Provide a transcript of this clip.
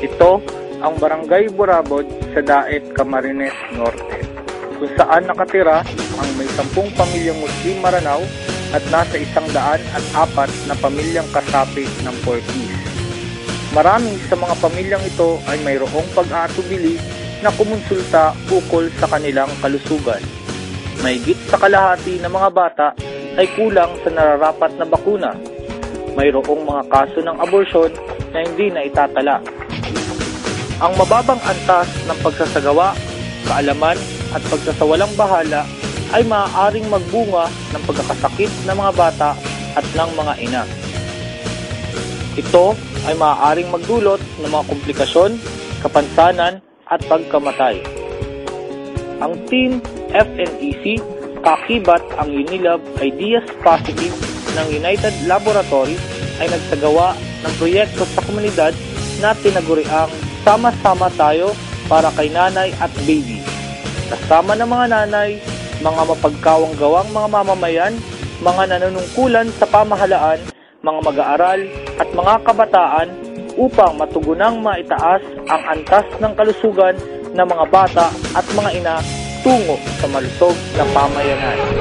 Ito ang Barangay Burabod sa Daet, Camarines Norte, kung saan nakatira ang may 10 pamilyang Muslim Maranao at nasa 104 na pamilyang kasapi ng Portuguese. Marami sa mga pamilyang ito ay mayroong pag-aatubili na kumonsulta ukol sa kanilang kalusugan. Mahigit sa kalahati ng mga bata ay kulang sa nararapat na bakuna. Mayroong mga kaso ng abortion na hindi na itatala. Ang mababang antas ng pagsasagawa, kaalaman at pagsasawalang bahala ay maaaring magbunga ng pagkakasakit ng mga bata at ng mga ina. Ito ay maaaring magdulot ng mga komplikasyon, kapansanan at pagkamatay. Ang Team FNEC, kakibat ang Unilab Ideas Positive ng United Laboratories ay nagsagawa ng proyekto sa komunidad na tinaguriang Sama-sama Tayo para kay nanay at baby. Kasama ng mga nanay, mga mapagkawang-gawang mga mamamayan, mga nanunungkulan sa pamahalaan, mga mag-aaral at mga kabataan upang matugunang maitaas ang antas ng kalusugan ng mga bata at mga ina tungo sa malusog na pamayanan.